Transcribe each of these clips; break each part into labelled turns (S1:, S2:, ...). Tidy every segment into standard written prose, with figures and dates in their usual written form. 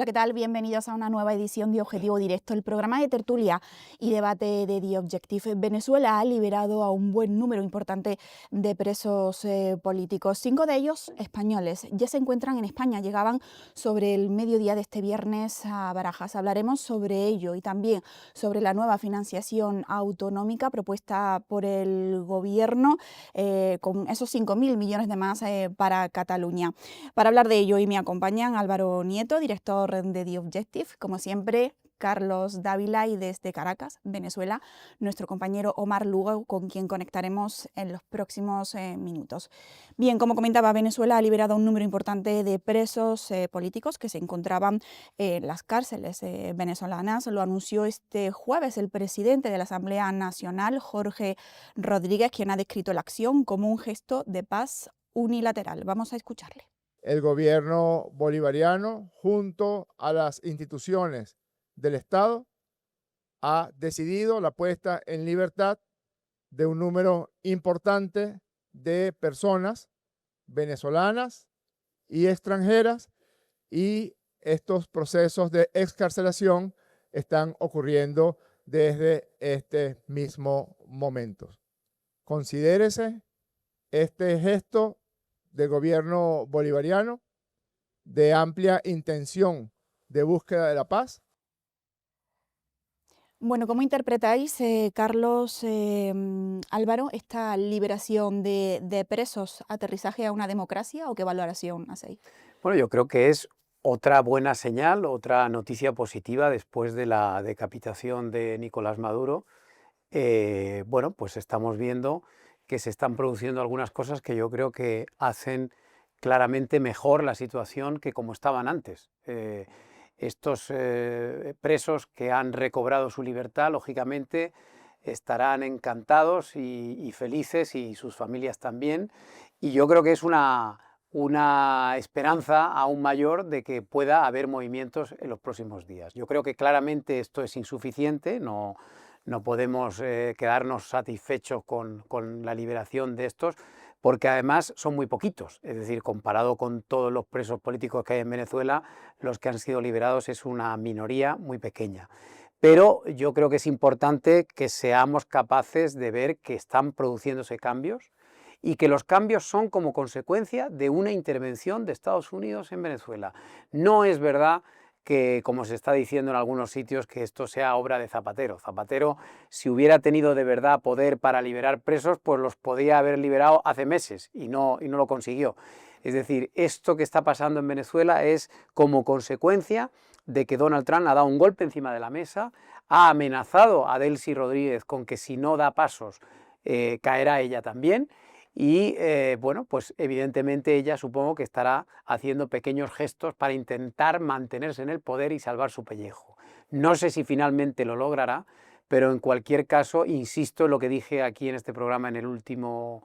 S1: Hola, ¿qué tal? Bienvenidos a una nueva edición de Objetivo Directo, el programa de tertulia y debate de The Objective. Venezuela ha liberado a un buen número importante de presos políticos, 5 de ellos españoles. Ya se encuentran en España, llegaban sobre el mediodía de este viernes a Barajas. Hablaremos sobre ello y también sobre la nueva financiación autonómica propuesta por el gobierno con esos 5.000 millones de más para Cataluña. Para hablar de ello hoy me acompañan Álvaro Nieto, director de The Objective, como siempre, Carlos Dávila y desde Caracas, Venezuela, nuestro compañero Omar Lugo, con quien conectaremos en los próximos minutos. Bien, como comentaba, Venezuela ha liberado un número importante de presos políticos que se encontraban en las cárceles venezolanas. Lo anunció este jueves el presidente de la Asamblea Nacional, Jorge Rodríguez, quien ha descrito la acción como un gesto de paz unilateral. Vamos a escucharle.
S2: El gobierno bolivariano, junto a las instituciones del Estado, ha decidido la puesta en libertad de un número importante de personas venezolanas y extranjeras, y estos procesos de excarcelación están ocurriendo desde este mismo momento. Considérese este gesto del gobierno bolivariano de amplia intención de búsqueda de la paz.
S1: Bueno, ¿cómo interpretáis, Carlos, Álvaro, esta liberación de presos, aterrizaje a una democracia o qué valoración hacéis?
S3: Bueno, yo creo que es otra buena señal, otra noticia positiva después de la decapitación de Nicolás Maduro. Bueno, pues estamos viendo que se están produciendo algunas cosas que yo creo que hacen claramente mejor la situación que como estaban antes. Estos presos que han recobrado su libertad, lógicamente, estarán encantados y felices, y sus familias también. Y yo creo que es una esperanza aún mayor de que pueda haber movimientos en los próximos días. Yo creo que claramente esto es insuficiente, no podemos quedarnos satisfechos con la liberación de estos, porque además son muy poquitos. Es decir, comparado con todos los presos políticos que hay en Venezuela, los que han sido liberados es una minoría muy pequeña. Pero yo creo que es importante que seamos capaces de ver que están produciéndose cambios y que los cambios son como consecuencia de una intervención de Estados Unidos en Venezuela. No es verdad que, como se está diciendo en algunos sitios, que esto sea obra de Zapatero. Zapatero, si hubiera tenido de verdad poder para liberar presos, pues los podía haber liberado hace meses y no lo consiguió. Es decir, esto que está pasando en Venezuela es como consecuencia de que Donald Trump ha dado un golpe encima de la mesa, ha amenazado a Delcy Rodríguez con que si no da pasos caerá ella también. Y bueno, pues evidentemente ella supongo que estará haciendo pequeños gestos para intentar mantenerse en el poder y salvar su pellejo. No sé si finalmente lo logrará, pero en cualquier caso insisto en lo que dije aquí en este programa en el último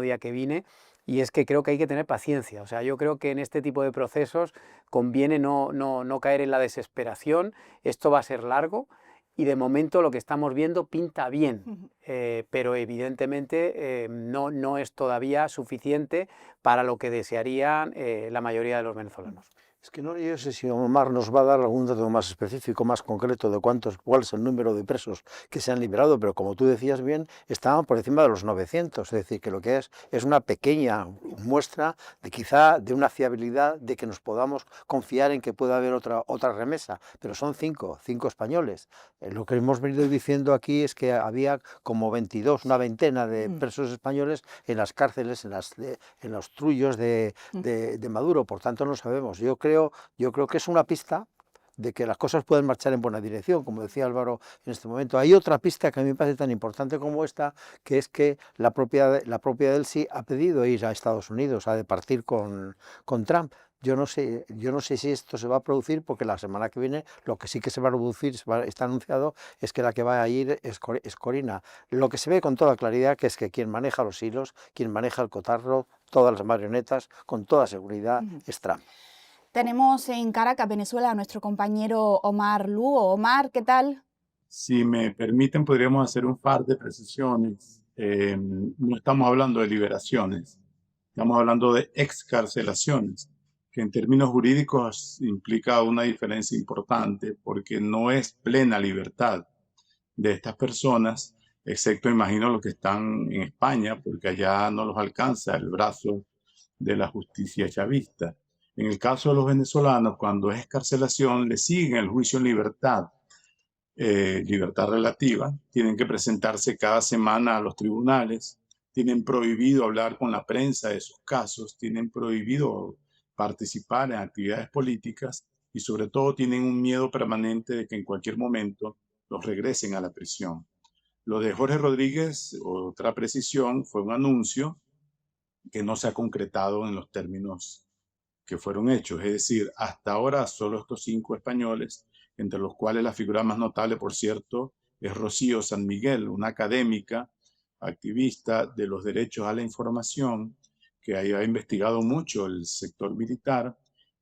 S3: día que vine, y es que creo que hay que tener paciencia. O sea, yo creo que en este tipo de procesos conviene no caer en la desesperación. Esto va a ser largo. Y de momento lo que estamos viendo pinta bien, pero evidentemente no es todavía suficiente para lo que desearían la mayoría de los venezolanos.
S4: Es que no, yo sé si Omar nos va a dar algún dato más específico, más concreto de cuál es el número de presos que se han liberado, pero como tú decías bien, estaban por encima de los 900, es decir, que lo que es una pequeña muestra de quizá de una fiabilidad de que nos podamos confiar en que pueda haber otra remesa, pero son cinco españoles. Lo que hemos venido diciendo aquí es que había como 22, una veintena de presos españoles en las cárceles, en los trullos de Maduro, por tanto no sabemos. Yo creo que es una pista de que las cosas pueden marchar en buena dirección, como decía Álvaro en este momento. Hay otra pista que a mí me parece tan importante como esta, que es que la propia Delcy ha pedido ir a Estados Unidos a departir con Trump. Yo no sé si esto se va a producir, porque la semana que viene lo que sí que se va a producir, está anunciado, es que la que va a ir es Corina. Lo que se ve con toda claridad que es que quien maneja los hilos, quien maneja el cotarro, todas las marionetas, con toda seguridad, es Trump.
S1: Tenemos en Caracas, Venezuela, a nuestro compañero Omar Lugo. Omar, ¿qué tal?
S5: Si me permiten, podríamos hacer un par de precisiones. No estamos hablando de liberaciones, estamos hablando de excarcelaciones. que en términos jurídicos implica una diferencia importante porque no es plena libertad de estas personas, excepto imagino los que están en España, porque allá no los alcanza el brazo de la justicia chavista. En el caso de los venezolanos, cuando es excarcelación, le siguen el juicio en libertad, libertad relativa, tienen que presentarse cada semana a los tribunales, tienen prohibido hablar con la prensa de sus casos, tienen prohibido participar en actividades políticas y sobre todo tienen un miedo permanente de que en cualquier momento los regresen a la prisión. Lo de Jorge Rodríguez, otra precisión, fue un anuncio que no se ha concretado en los términos que fueron hechos. Es decir, hasta ahora solo estos 5 españoles, entre los cuales la figura más notable, por cierto, es Rocío San Miguel, una académica, activista de los derechos a la información, que ha investigado mucho el sector militar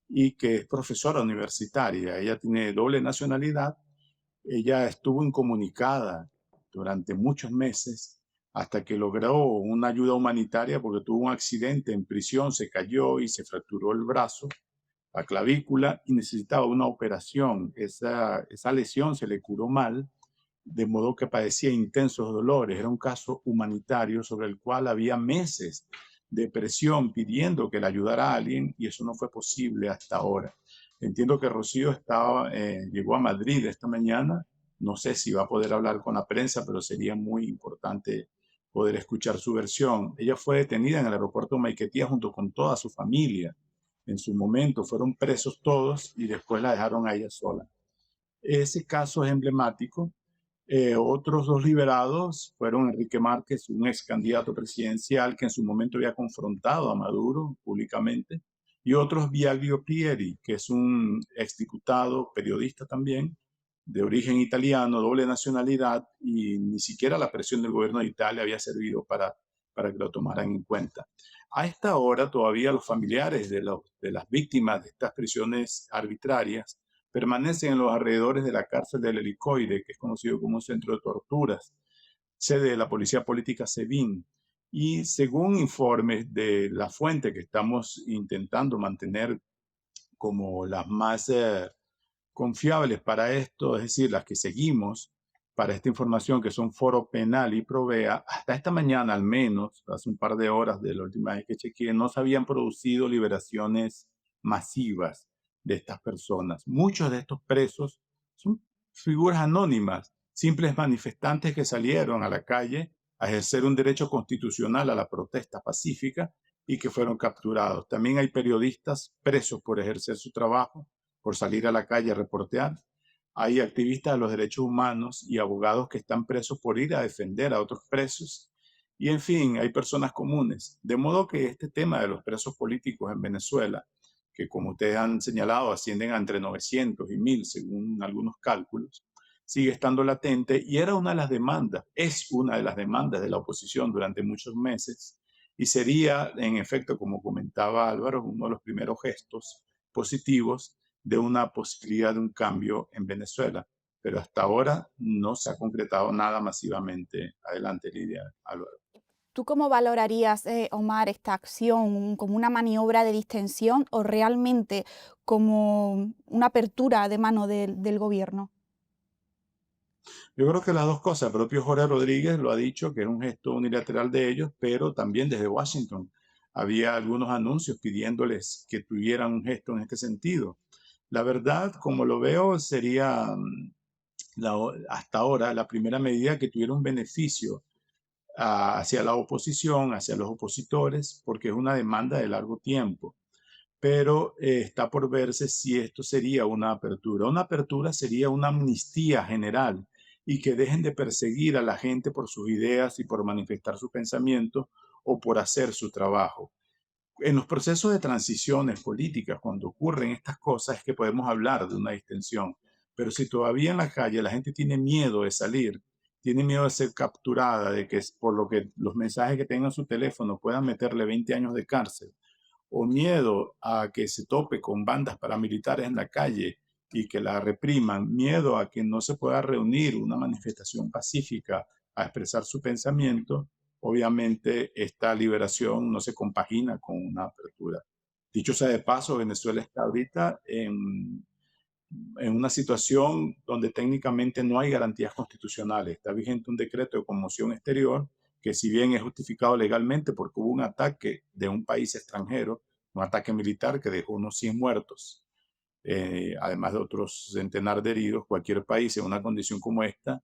S5: y que es profesora universitaria. Ella tiene doble nacionalidad. Ella estuvo incomunicada durante muchos meses hasta que logró una ayuda humanitaria porque tuvo un accidente en prisión, se cayó y se fracturó el brazo, la clavícula, y necesitaba una operación. Esa lesión se le curó mal, de modo que padecía intensos dolores. Era un caso humanitario sobre el cual había meses de presión pidiendo que le ayudara a alguien y eso no fue posible hasta ahora. Entiendo que Rocío llegó a Madrid esta mañana. No sé si va a poder hablar con la prensa, pero sería muy importante poder escuchar su versión. Ella fue detenida en el aeropuerto de Maiquetía junto con toda su familia. En su momento fueron presos todos y después la dejaron a ella sola. Ese caso es emblemático. Otros 2 liberados fueron Enrique Márquez, un ex candidato presidencial que en su momento había confrontado a Maduro públicamente, y otros Biagio Pieri, que es un exdiputado, periodista también, de origen italiano, doble nacionalidad, y ni siquiera la presión del gobierno de Italia había servido para que lo tomaran en cuenta. A esta hora todavía los familiares de las víctimas de estas prisiones arbitrarias permanecen en los alrededores de la cárcel del Helicoide, que es conocido como un centro de torturas, sede de la Policía Política SEBIN. Y según informes de la fuente que estamos intentando mantener como las más confiables para esto, es decir, las que seguimos para esta información, que son Foro Penal y Provea, hasta esta mañana al menos, hace un par de horas de la última vez que chequeé, no se habían producido liberaciones masivas de estas personas. Muchos de estos presos son figuras anónimas, simples manifestantes que salieron a la calle a ejercer un derecho constitucional a la protesta pacífica y que fueron capturados. También hay periodistas presos por ejercer su trabajo, por salir a la calle a reportear. Hay activistas de los derechos humanos y abogados que están presos por ir a defender a otros presos. Y en fin, hay personas comunes. De modo que este tema de los presos políticos en Venezuela, que como ustedes han señalado ascienden a entre 900 y 1000 según algunos cálculos, sigue estando latente y era una de las demandas, es una de las demandas de la oposición durante muchos meses y sería, en efecto, como comentaba Álvaro, uno de los primeros gestos positivos de una posibilidad de un cambio en Venezuela. Pero hasta ahora no se ha concretado nada masivamente. Adelante, Lidia, Álvaro.
S1: ¿Tú cómo valorarías, Omar, esta acción como una maniobra de distensión o realmente como una apertura de mano del gobierno?
S5: Yo creo que las dos cosas. El propio Jorge Rodríguez lo ha dicho, que es un gesto unilateral de ellos, pero también desde Washington había algunos anuncios pidiéndoles que tuvieran un gesto en este sentido. La verdad, como lo veo, sería hasta ahora la primera medida que tuviera un beneficio hacia la oposición, hacia los opositores, porque es una demanda de largo tiempo. Pero está por verse si esto sería una apertura. Una apertura sería una amnistía general y que dejen de perseguir a la gente por sus ideas y por manifestar su pensamiento o por hacer su trabajo. En los procesos de transiciones políticas, cuando ocurren estas cosas, es que podemos hablar de una distensión. Pero si todavía en la calle la gente tiene miedo de salir, tiene miedo de ser capturada, de que por lo que los mensajes que tengan en su teléfono puedan meterle 20 años de cárcel, o miedo a que se tope con bandas paramilitares en la calle y que la repriman, miedo a que no se pueda reunir una manifestación pacífica a expresar su pensamiento, obviamente esta liberación no se compagina con una apertura. Dicho sea de paso, Venezuela está ahorita en una situación donde técnicamente no hay garantías constitucionales. Está vigente un decreto de conmoción exterior que, si bien es justificado legalmente porque hubo un ataque de un país extranjero, un ataque militar que dejó unos 100 muertos, además de otros centenar de heridos, cualquier país en una condición como esta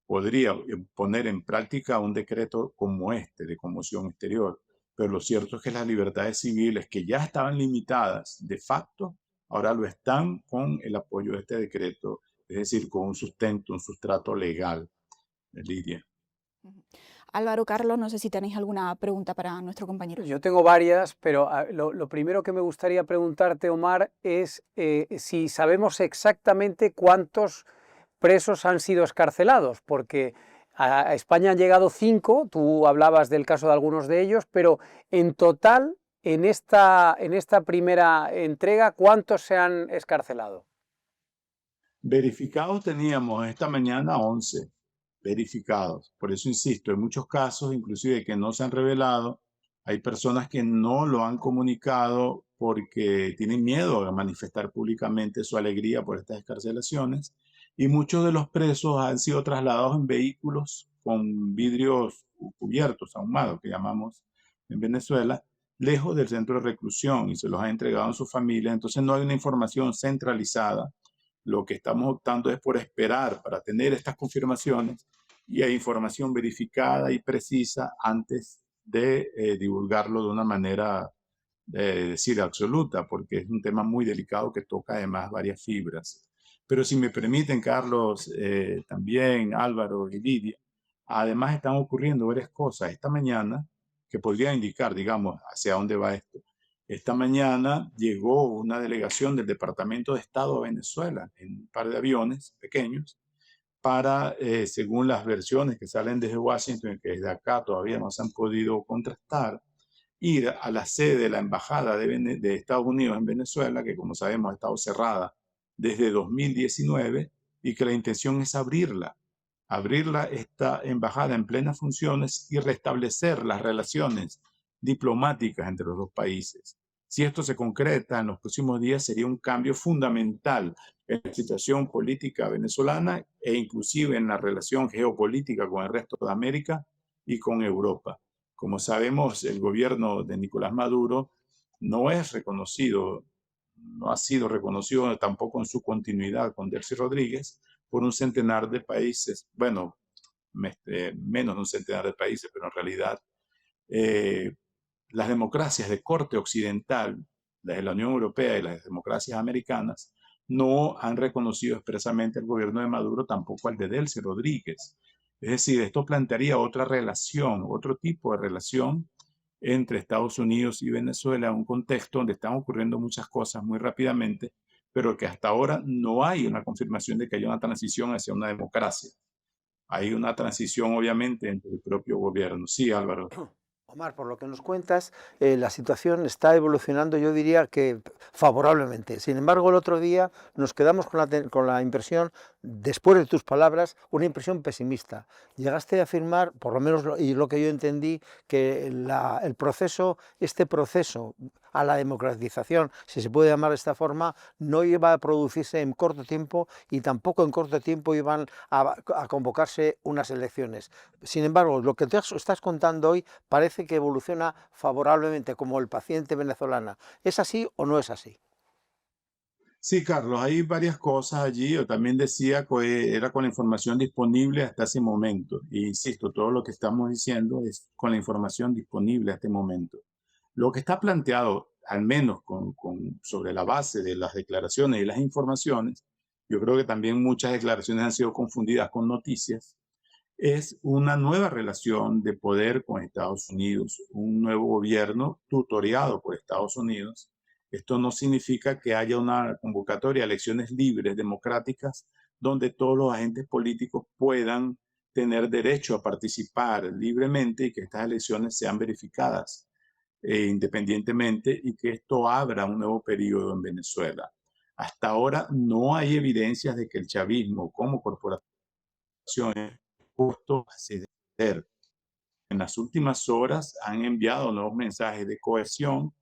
S5: podría poner en práctica un decreto como este de conmoción exterior. Pero lo cierto es que las libertades civiles, que ya estaban limitadas de facto, ahora lo están con el apoyo de este decreto, es decir, con un sustento, un sustrato legal, Lidia.
S1: Ujú. Álvaro, Carlos, no sé si tenéis alguna pregunta para nuestro compañero.
S3: Yo tengo varias, pero lo primero que me gustaría preguntarte, Omar, es si sabemos exactamente cuántos presos han sido excarcelados, porque a España han llegado 5, tú hablabas del caso de algunos de ellos, pero en total, en esta primera entrega, ¿cuántos se han excarcelado?
S5: Verificados teníamos esta mañana 11 verificados. Por eso insisto, en muchos casos, inclusive que no se han revelado, hay personas que no lo han comunicado porque tienen miedo a manifestar públicamente su alegría por estas excarcelaciones. Y muchos de los presos han sido trasladados en vehículos con vidrios cubiertos, ahumados, que llamamos en Venezuela, lejos del centro de reclusión, y se los ha entregado a su familia. Entonces no hay una información centralizada. Lo que estamos optando es por esperar para tener estas confirmaciones y hay información verificada y precisa antes de divulgarlo de una manera, decir, absoluta, porque es un tema muy delicado que toca además varias fibras. Pero si me permiten, Carlos, también Álvaro y Lidia, además están ocurriendo varias cosas esta mañana que podría indicar, digamos, hacia dónde va esto. Esta mañana llegó una delegación del Departamento de Estado a Venezuela en un par de aviones pequeños para, según las versiones que salen desde Washington y que desde acá todavía no se han podido contrastar, ir a la sede de la Embajada de Estados Unidos en Venezuela, que como sabemos ha estado cerrada desde 2019 y que la intención es abrirla esta embajada en plenas funciones y restablecer las relaciones diplomáticas entre los dos países. Si esto se concreta en los próximos días, sería un cambio fundamental en la situación política venezolana e inclusive en la relación geopolítica con el resto de América y con Europa. Como sabemos, el gobierno de Nicolás Maduro no es reconocido, no ha sido reconocido tampoco en su continuidad con Delcy Rodríguez por un centenar de países, bueno, menos de un centenar de países, pero en realidad eh, las democracias de corte occidental, las de la Unión Europea y las democracias americanas, no han reconocido expresamente al gobierno de Maduro, tampoco al de Delcy Rodríguez. Es decir, esto plantearía otra relación, otro tipo de relación entre Estados Unidos y Venezuela, en un contexto donde están ocurriendo muchas cosas muy rápidamente, pero que hasta ahora no hay una confirmación de que haya una transición hacia una democracia. Hay una transición, obviamente, entre el propio gobierno. Sí, Álvaro.
S4: Omar, por lo que nos cuentas, la situación está evolucionando, yo diría que favorablemente. Sin embargo, el otro día nos quedamos con la impresión, después de tus palabras, una impresión pesimista. Llegaste a afirmar, por lo menos y lo que yo entendí, que el proceso, este proceso a la democratización, si se puede llamar de esta forma, no iba a producirse en corto tiempo y tampoco en corto tiempo iban a convocarse unas elecciones. Sin embargo, lo que te estás contando hoy parece que evoluciona favorablemente como el paciente venezolana. ¿Es así o no es así?
S5: Sí, Carlos, hay varias cosas allí. Yo también decía que era con la información disponible hasta ese momento. E insisto, todo lo que estamos diciendo es con la información disponible hasta este momento. Lo que está planteado, al menos sobre la base de las declaraciones y las informaciones, yo creo que también muchas declaraciones han sido confundidas con noticias, es una nueva relación de poder con Estados Unidos, un nuevo gobierno tutoriado por Estados Unidos. Esto no significa que haya una convocatoria a elecciones libres, democráticas, donde todos los agentes políticos puedan tener derecho a participar libremente y que estas elecciones sean verificadas independientemente y que esto abra un nuevo periodo en Venezuela. Hasta ahora no hay evidencias de que el chavismo como corporación justo acceder. En las últimas horas han enviado nuevos mensajes de cohesión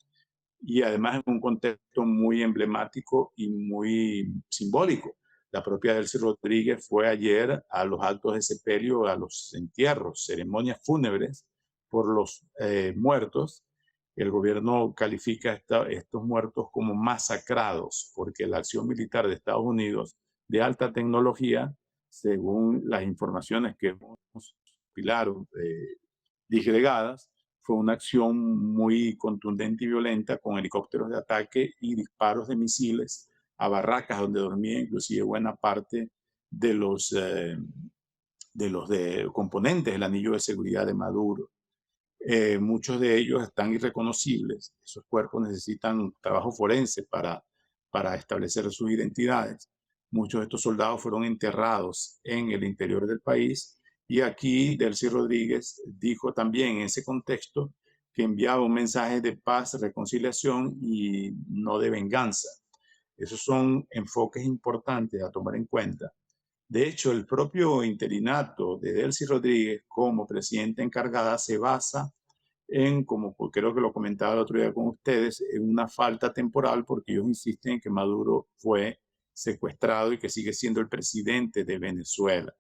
S5: y además en un contexto muy emblemático y muy simbólico. La propia Delcy Rodríguez fue ayer a los actos de sepelio, a los entierros, ceremonias fúnebres por los muertos. El gobierno califica estos muertos como masacrados porque la acción militar de Estados Unidos de alta tecnología, según las informaciones que hemos pilado, disgregadas, fue una acción muy contundente y violenta con helicópteros de ataque y disparos de misiles a barracas donde dormía inclusive buena parte de los componentes del anillo de seguridad de Maduro. Muchos de ellos están irreconocibles. Esos cuerpos necesitan un trabajo forense para establecer sus identidades. Muchos de estos soldados fueron enterrados en el interior del país y aquí Delcy Rodríguez dijo también en ese contexto que enviaba un mensaje de paz, reconciliación y no de venganza. Esos son enfoques importantes a tomar en cuenta. De hecho, el propio interinato de Delcy Rodríguez como presidenta encargada se basa en, como creo que lo comentaba el otro día con ustedes, en una falta temporal porque ellos insisten en que Maduro fue secuestrado y que sigue siendo el presidente de Venezuela.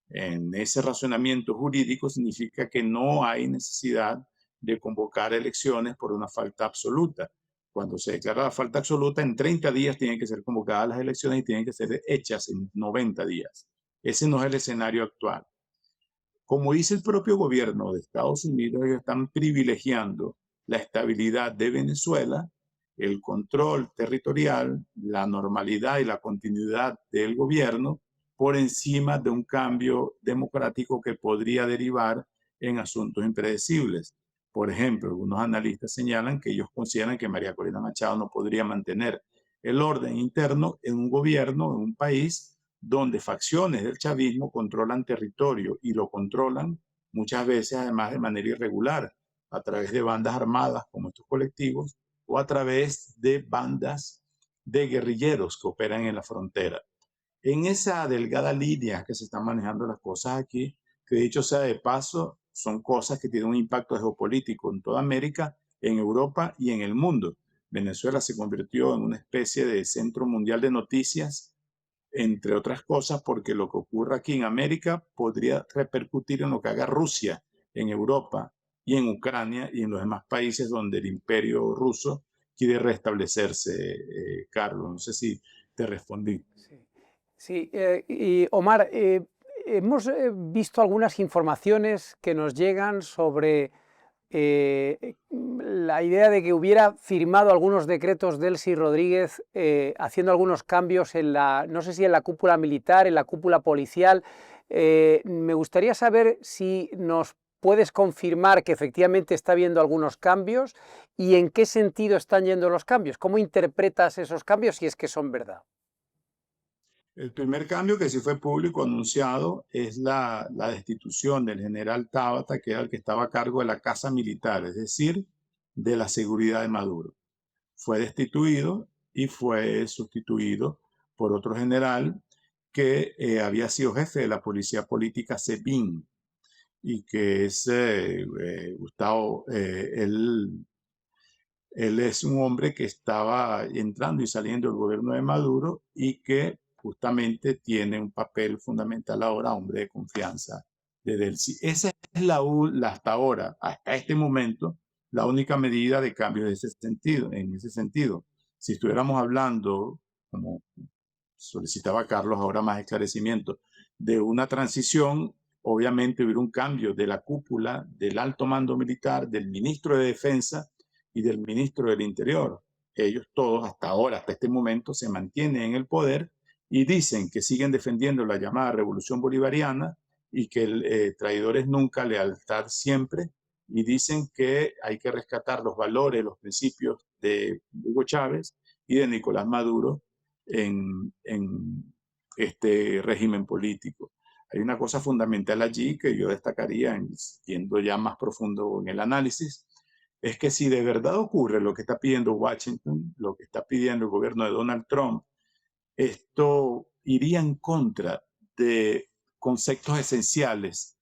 S5: En ese razonamiento jurídico significa que no hay necesidad de convocar elecciones por una falta absoluta. Cuando se declara la falta absoluta, en 30 días tienen que ser convocadas las elecciones y tienen que ser hechas en 90 días. Ese no es el escenario actual. Como dice el propio gobierno de Estados Unidos, ellos están privilegiando la estabilidad de Venezuela, el control territorial, la normalidad y la continuidad del gobierno por encima de un cambio democrático que podría derivar en asuntos impredecibles. Por ejemplo, algunos analistas señalan que ellos consideran que María Corina Machado no podría mantener el orden interno en un gobierno, en un país donde facciones del chavismo controlan territorio y lo controlan muchas veces además de manera irregular, a través de bandas armadas como estos colectivos o a través de bandas de guerrilleros que operan en la frontera. En esa delgada línea que se están manejando las cosas aquí, que dicho sea de paso, son cosas que tienen un impacto geopolítico en toda América, en Europa y en el mundo. Venezuela se convirtió en una especie de centro mundial de noticias, entre otras cosas, porque lo que ocurra aquí en América podría repercutir en lo que haga Rusia en Europa y en Ucrania y en los demás países donde el imperio ruso quiere restablecerse, Carlos. No sé si te respondí.
S3: Sí, sí, y Omar, hemos visto algunas informaciones que nos llegan sobre la idea de que hubiera firmado algunos decretos Delcy Rodríguez haciendo algunos cambios en la, no sé si en la cúpula militar, en la cúpula policial. Me gustaría saber si nos puedes confirmar que efectivamente está habiendo algunos cambios y en qué sentido están yendo los cambios. ¿Cómo interpretas esos cambios si es que son verdad?
S5: El primer cambio que sí fue público anunciado es la destitución del general Tabata, que era el que estaba a cargo de la Casa Militar, es decir, de la seguridad de Maduro. Fue destituido y fue sustituido por otro general que había sido jefe de la Policía Política SEBIN y que es Gustavo, él es un hombre que estaba entrando y saliendo del gobierno de Maduro y que justamente tiene un papel fundamental ahora, hombre de confianza de Delcy. Esa es hasta ahora, hasta este momento, la única medida de cambio de ese sentido, en ese sentido. Si estuviéramos hablando, como solicitaba Carlos ahora más esclarecimiento, de una transición, obviamente hubiera un cambio de la cúpula, del alto mando militar, del ministro de Defensa y del ministro del Interior. Ellos todos hasta ahora, hasta este momento, se mantienen en el poder y dicen que siguen defendiendo la llamada revolución bolivariana y que el traidor es nunca, lealtad siempre, y dicen que hay que rescatar los valores, los principios de Hugo Chávez y de Nicolás Maduro en este régimen político. Hay una cosa fundamental allí que yo destacaría, yendo ya más profundo en el análisis, es que si de verdad ocurre lo que está pidiendo Washington, lo que está pidiendo el gobierno de Donald Trump, esto iría en contra de conceptos esenciales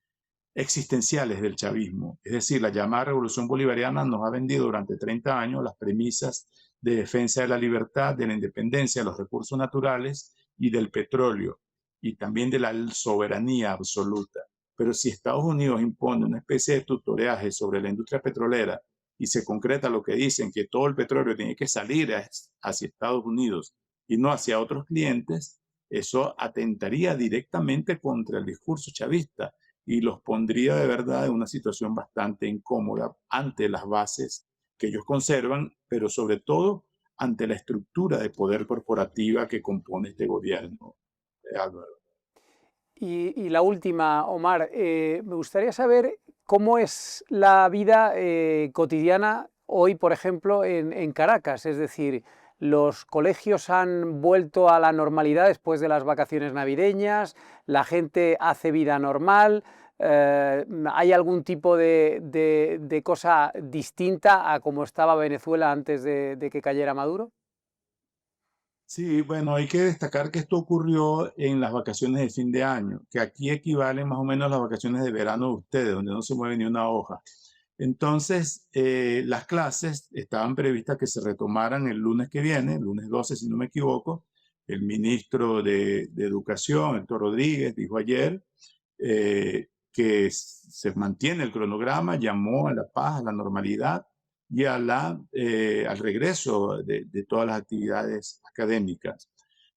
S5: existenciales del chavismo. Es decir, la llamada revolución bolivariana nos ha vendido durante 30 años las premisas de defensa de la libertad, de la independencia, de los recursos naturales y del petróleo, y también de la soberanía absoluta. Pero si Estados Unidos impone una especie de tutoreaje sobre la industria petrolera y se concreta lo que dicen, que todo el petróleo tiene que salir hacia Estados Unidos y no hacia otros clientes, eso atentaría directamente contra el discurso chavista y los pondría de verdad en una situación bastante incómoda ante las bases que ellos conservan, pero sobre todo ante la estructura de poder corporativa que compone este gobierno, Álvaro.
S3: Y la última, Omar, me gustaría saber cómo es la vida cotidiana hoy, por ejemplo, en Caracas. Es decir, los colegios han vuelto a la normalidad después de las vacaciones navideñas, la gente hace vida normal, ¿hay algún tipo de cosa distinta a cómo estaba Venezuela antes de que cayera Maduro?
S5: Sí, bueno, hay que destacar que esto ocurrió en las vacaciones de fin de año, que aquí equivalen más o menos a las vacaciones de verano de ustedes, donde no se mueve ni una hoja. Entonces, las clases estaban previstas que se retomaran el lunes que viene, el lunes 12, si no me equivoco. El ministro de Educación, Héctor Rodríguez, dijo ayer que se mantiene el cronograma, llamó a la paz, a la normalidad y al regreso de todas las actividades académicas.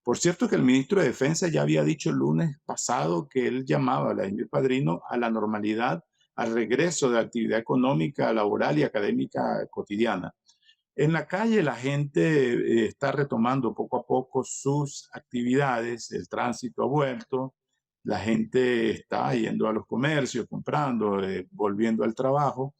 S5: Por cierto que el ministro de Defensa ya había dicho el lunes pasado que él llamaba a Vladimir Padrino a la normalidad, al regreso de la actividad económica, laboral y académica cotidiana. En la calle la gente está retomando poco a poco sus actividades, el tránsito ha vuelto, la gente está yendo a los comercios, comprando, volviendo al trabajo,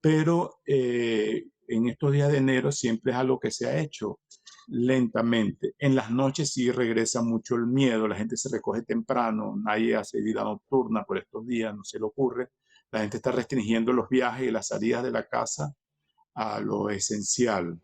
S5: pero en estos días de enero siempre es algo que se ha hecho lentamente. En las noches sí regresa mucho el miedo, la gente se recoge temprano, nadie hace vida nocturna por estos días, no se le ocurre. La gente está restringiendo los viajes y las salidas de la casa a lo esencial.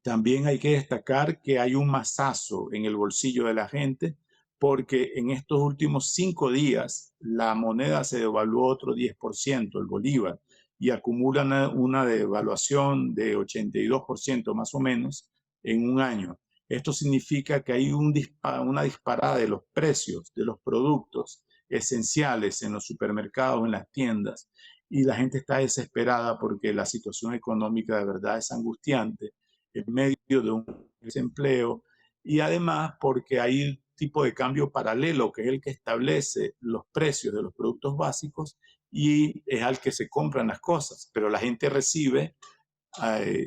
S5: También hay que destacar que hay un mazazo en el bolsillo de la gente porque en estos últimos 5 días la moneda se devaluó otro 10%, el bolívar, y acumula una devaluación de 82% más o menos en un año. Esto significa que hay una disparada de los precios de los productos esenciales en los supermercados, en las tiendas, y la gente está desesperada porque la situación económica de verdad es angustiante en medio de un desempleo y además porque hay un tipo de cambio paralelo que es el que establece los precios de los productos básicos y es al que se compran las cosas, pero la gente recibe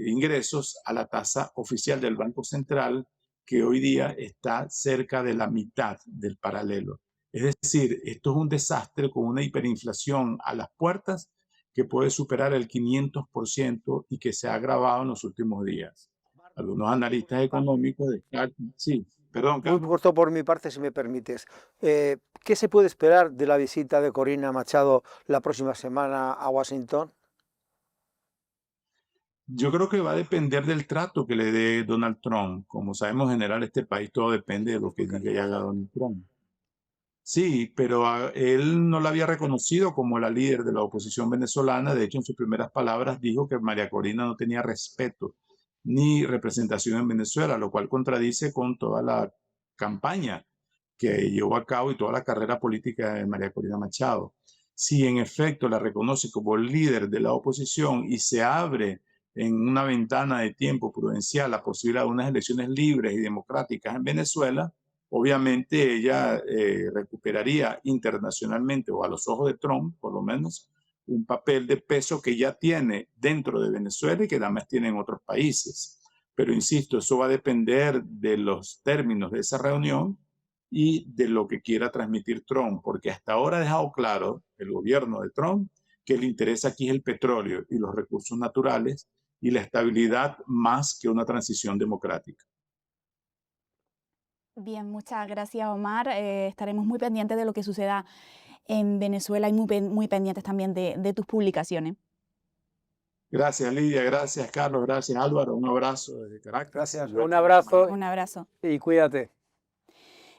S5: ingresos a la tasa oficial del Banco Central que hoy día está cerca de la mitad del paralelo. Es decir, esto es un desastre con una hiperinflación a las puertas que puede superar el 500% y que se ha agravado en los últimos días. Algunos analistas económicos descartan, sí, perdón,
S4: Muy
S5: Carlos.
S4: corto por mi parte, si me permites. ¿Qué se puede esperar de la visita de Corina Machado la próxima semana a Washington?
S5: Yo creo que va a depender del trato que le dé Donald Trump. Como sabemos, en general, este país todo depende de lo que diga y haga Donald Trump. Sí, pero él no la había reconocido como la líder de la oposición venezolana. De hecho, en sus primeras palabras dijo que María Corina no tenía respeto ni representación en Venezuela, lo cual contradice con toda la campaña que llevó a cabo y toda la carrera política de María Corina Machado. Si en efecto la reconoce como líder de la oposición y se abre en una ventana de tiempo prudencial la posibilidad de unas elecciones libres y democráticas en Venezuela, obviamente ella recuperaría internacionalmente o a los ojos de Trump, por lo menos, un papel de peso que ya tiene dentro de Venezuela y que además tiene en otros países. Pero insisto, eso va a depender de los términos de esa reunión y de lo que quiera transmitir Trump, porque hasta ahora ha dejado claro el gobierno de Trump que le interesa aquí es el petróleo y los recursos naturales y la estabilidad más que una transición democrática.
S1: Bien, muchas gracias, Omar. Estaremos muy pendientes de lo que suceda en Venezuela y muy pendientes también de tus publicaciones.
S5: Gracias, Lidia. Gracias, Carlos. Gracias, Álvaro. Un abrazo desde Caracas.
S4: Gracias.
S3: Un abrazo
S1: Un abrazo.
S3: y cuídate.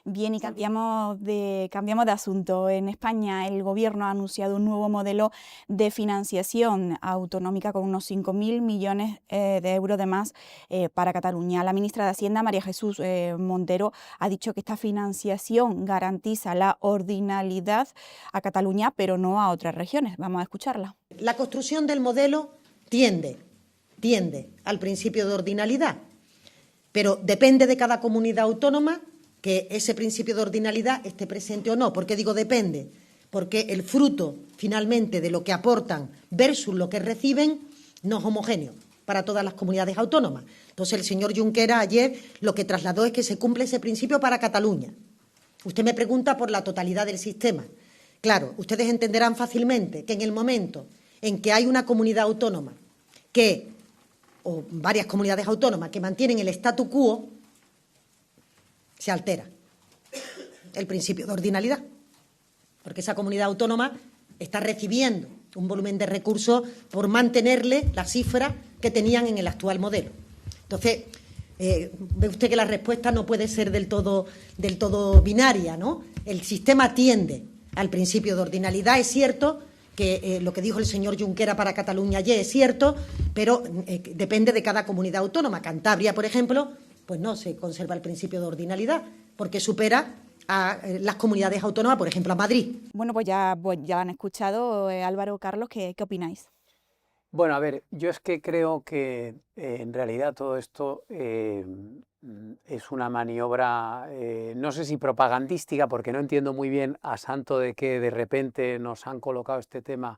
S1: Bien, y cambiamos de asunto. En España el Gobierno ha anunciado un nuevo modelo de financiación autonómica con unos 5.000 millones de euros de más para Cataluña. La ministra de Hacienda, María Jesús Montero, ha dicho que esta financiación garantiza la ordinalidad a Cataluña, pero no a otras regiones. Vamos a escucharla.
S6: La construcción del modelo tiende al principio de ordinalidad, pero depende de cada comunidad autónoma que ese principio de ordinalidad esté presente o no. ¿Por qué digo depende? Porque el fruto, finalmente, de lo que aportan versus lo que reciben no es homogéneo para todas las comunidades autónomas. Entonces, el señor Junqueras ayer lo que trasladó es que se cumple ese principio para Cataluña. Usted me pregunta por la totalidad del sistema. Claro, ustedes entenderán fácilmente que en el momento en que hay una comunidad autónoma o varias comunidades autónomas que mantienen el statu quo, se altera el principio de ordinalidad, porque esa comunidad autónoma está recibiendo un volumen de recursos por mantenerle la cifra que tenían en el actual modelo. Entonces, ve usted que la respuesta no puede ser del todo binaria, ¿no? El sistema tiende al principio de ordinalidad. Es cierto que lo que dijo el señor Junqueras para Cataluña ayer es cierto, pero depende de cada comunidad autónoma. Cantabria, por ejemplo, pues no se conserva el principio de ordinalidad, porque supera a las comunidades autónomas, por ejemplo, a Madrid.
S1: Bueno, pues ya han escuchado, Álvaro, Carlos, ¿qué opináis?
S3: Bueno, a ver, yo es que creo que en realidad todo esto es una maniobra, no sé si propagandística, porque no entiendo muy bien a santo de que de repente nos han colocado este tema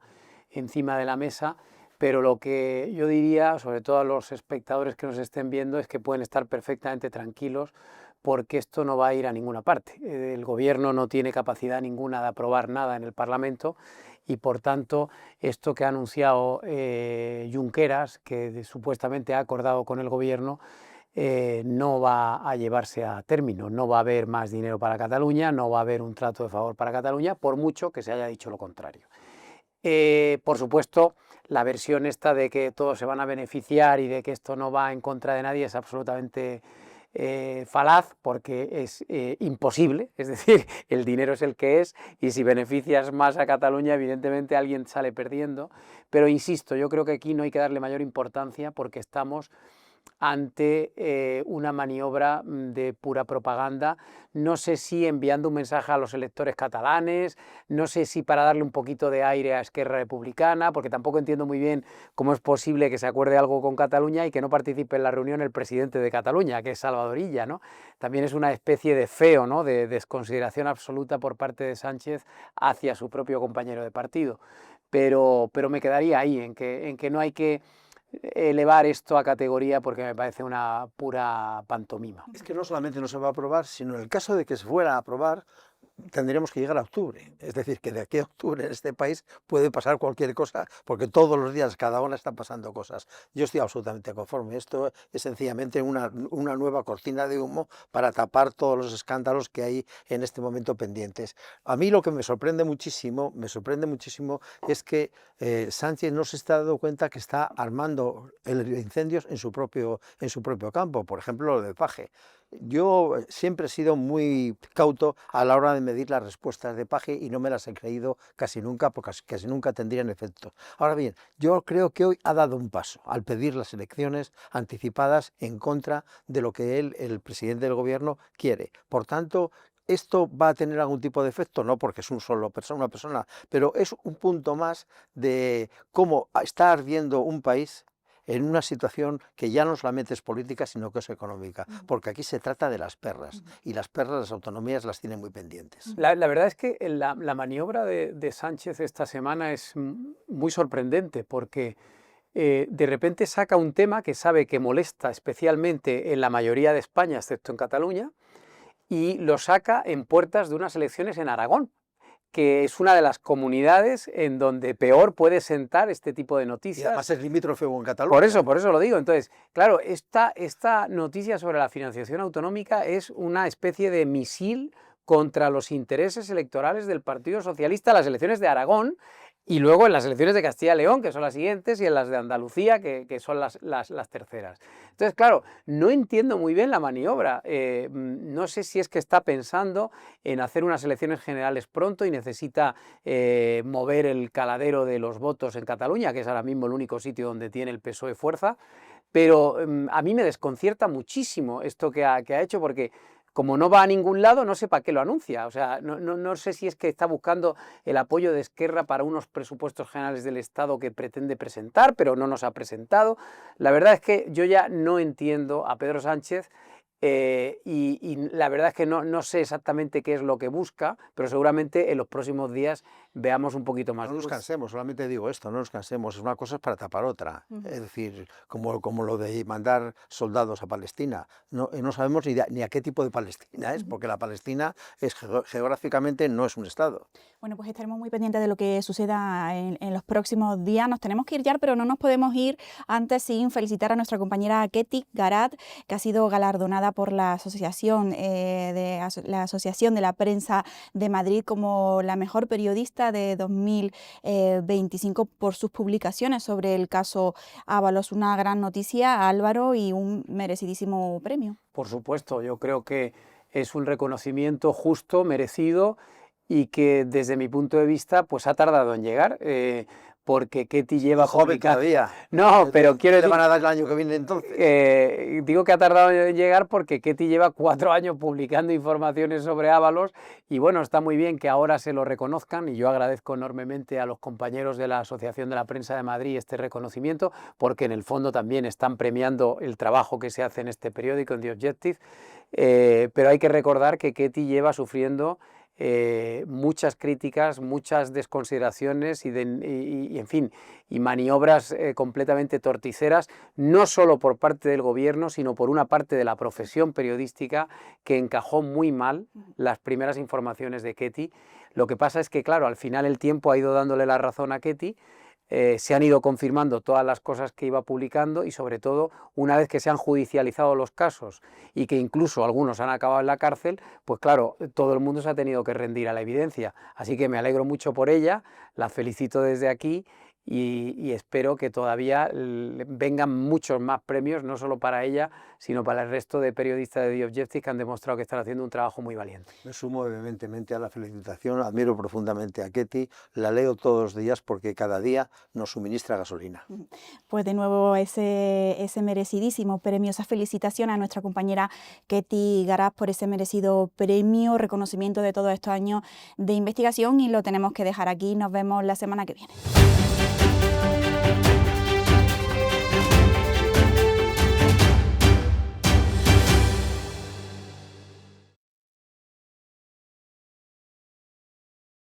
S3: encima de la mesa, pero lo que yo diría, sobre todo a los espectadores que nos estén viendo, es que pueden estar perfectamente tranquilos porque esto no va a ir a ninguna parte. El Gobierno no tiene capacidad ninguna de aprobar nada en el Parlamento y, por tanto, esto que ha anunciado Junqueras, que supuestamente ha acordado con el Gobierno, no va a llevarse a término. No va a haber más dinero para Cataluña, no va a haber un trato de favor para Cataluña, por mucho que se haya dicho lo contrario. Por supuesto, la versión esta de que todos se van a beneficiar y de que esto no va en contra de nadie es absolutamente falaz, porque es imposible. Es decir, el dinero es el que es y si beneficias más a Cataluña, evidentemente alguien sale perdiendo. Pero insisto, yo creo que aquí no hay que darle mayor importancia porque estamos ante una maniobra de pura propaganda. No sé si enviando un mensaje a los electores catalanes, no sé si para darle un poquito de aire a Esquerra Republicana, porque tampoco entiendo muy bien cómo es posible que se acuerde algo con Cataluña y que no participe en la reunión el presidente de Cataluña, que es Salvador Illa, ¿no? También es una especie de feo, ¿no?, de desconsideración absoluta por parte de Sánchez hacia su propio compañero de partido. Pero me quedaría ahí, en que no hay que elevar esto a categoría porque me parece una pura pantomima.
S4: Es que no solamente no se va a aprobar, sino en el caso de que se fuera a aprobar, tendríamos que llegar a octubre. Es decir, que de aquí a octubre en este país puede pasar cualquier cosa, porque todos los días, cada hora están pasando cosas. Yo estoy absolutamente conforme. Esto es sencillamente una nueva cortina de humo para tapar todos los escándalos que hay en este momento pendientes. A mí lo que me sorprende muchísimo es que Sánchez no se está dando cuenta que está armando incendios en su propio campo. Por ejemplo, lo de Paje. Yo siempre he sido muy cauto a la hora de medir las respuestas de Paje y no me las he creído casi nunca, porque casi nunca tendrían efecto. Ahora bien, yo creo que hoy ha dado un paso al pedir las elecciones anticipadas en contra de lo que el presidente del Gobierno quiere. Por tanto, ¿esto va a tener algún tipo de efecto? No, porque es una persona, pero es un punto más de cómo está ardiendo un país en una situación que ya no solamente es política, sino que es económica, porque aquí se trata de las perras, y las perras las autonomías las tienen muy pendientes.
S3: La verdad es que la maniobra de Sánchez esta semana es muy sorprendente, porque de repente saca un tema que sabe que molesta especialmente en la mayoría de España, excepto en Cataluña, y lo saca en puertas de unas elecciones en Aragón, que es una de las comunidades en donde peor puede sentar este tipo de noticias.
S4: Y además es limítrofe en Cataluña.
S3: Por eso lo digo. Entonces, claro, esta noticia sobre la financiación autonómica es una especie de misil contra los intereses electorales del Partido Socialista. Las elecciones de Aragón Y luego en las elecciones de Castilla y León, que son las siguientes, y en las de Andalucía, que son las terceras. Entonces, claro, no entiendo muy bien la maniobra. No sé si es que está pensando en hacer unas elecciones generales pronto y necesita mover el caladero de los votos en Cataluña, que es ahora mismo el único sitio donde tiene el PSOE fuerza. Pero a mí me desconcierta muchísimo esto que ha hecho, porque como no va a ningún lado, no sé para qué lo anuncia. O sea, no sé si es que está buscando el apoyo de Esquerra para unos presupuestos generales del Estado que pretende presentar, pero no nos ha presentado. La verdad es que yo ya no entiendo a Pedro Sánchez. Y la verdad es que no sé exactamente qué es lo que busca, pero seguramente en los próximos días veamos un poquito más.
S4: No nos cansemos, solamente digo esto, no nos cansemos, una cosa es para tapar otra. Es decir, como lo de mandar soldados a Palestina. No sabemos ni a qué tipo de Palestina es, porque la Palestina geográficamente no es un Estado.
S1: Bueno, pues estaremos muy pendientes de lo que suceda en los próximos días. Nos tenemos que ir ya, pero no nos podemos ir antes sin felicitar a nuestra compañera Ketty Garat, que ha sido galardonada por la Asociación de la Prensa de Madrid como la mejor periodista de 2025 por sus publicaciones sobre el caso Ábalos. Una gran noticia, Álvaro, y un merecidísimo premio.
S3: Por supuesto, yo creo que es un reconocimiento justo, merecido, y que desde mi punto de vista pues ha tardado en llegar, porque Ketty lleva
S4: joven todavía.
S3: No, pero quiero decir,
S4: ¿le van a dar el año que viene entonces?
S3: Digo que ha tardado en llegar porque Ketty lleva 4 años publicando informaciones sobre Ábalos, y bueno, está muy bien que ahora se lo reconozcan, y yo agradezco enormemente a los compañeros de la Asociación de la Prensa de Madrid este reconocimiento, porque en el fondo también están premiando el trabajo que se hace en este periódico, en The Objective, pero hay que recordar que Ketty lleva sufriendo muchas críticas, muchas desconsideraciones en fin, y maniobras completamente torticeras, no solo por parte del gobierno, sino por una parte de la profesión periodística, que encajó muy mal las primeras informaciones de Ketty. Lo que pasa es que, claro, al final el tiempo ha ido dándole la razón a Ketty. Se han ido confirmando todas las cosas que iba publicando, y sobre todo una vez que se han judicializado los casos y que incluso algunos han acabado en la cárcel, pues claro, todo el mundo se ha tenido que rendir a la evidencia. Así que me alegro mucho por ella, la felicito desde aquí, y espero que todavía vengan muchos más premios, no solo para ella, sino para el resto de periodistas de The Objective, que han demostrado que están haciendo un trabajo muy valiente.
S4: Me sumo vehementemente a la felicitación, admiro profundamente a Ketty, la leo todos los días porque cada día nos suministra gasolina.
S1: Pues de nuevo ese merecidísimo premio, esa felicitación a nuestra compañera Ketty Garat por ese merecido premio, reconocimiento de todos estos años de investigación, y lo tenemos que dejar aquí. Nos vemos la semana que viene.